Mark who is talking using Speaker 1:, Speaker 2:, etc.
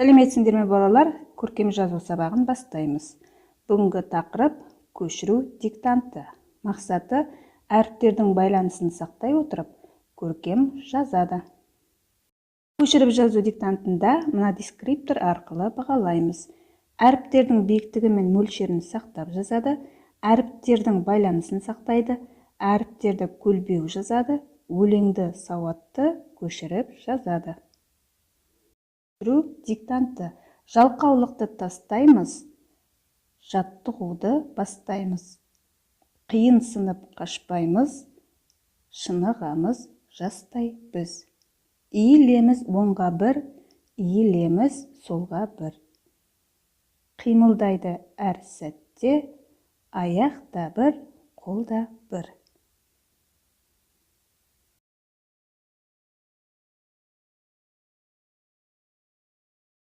Speaker 1: Сәлеметсіңдер ме балалар? Көркем жазу сабағын бастаймыз. Бүгінгі тақырып көшіру диктанты. Мақсаты әріптердің байланысын сақтай отырып, көркем жазады. Көшіріп жазу диктантында мына дескриптор арқылы бағалаймыз. Әріптердің биіктігі мен мөлшерін сақтап жазады, әріптердің байланысын сақтайды, әріптерді көлбеу жазады, өлеңді сауатты көшіріп жазады. Диктанты. Жалқаулықты тастаймыз, жаттығуды бастаймыз. Қиын сынып қашпаймыз, шынығамыз жастай біз. Иілеміз оңға бір, иілеміз солға бір. Қимылдайды әр сәтте, аяқта бір, қолда бір.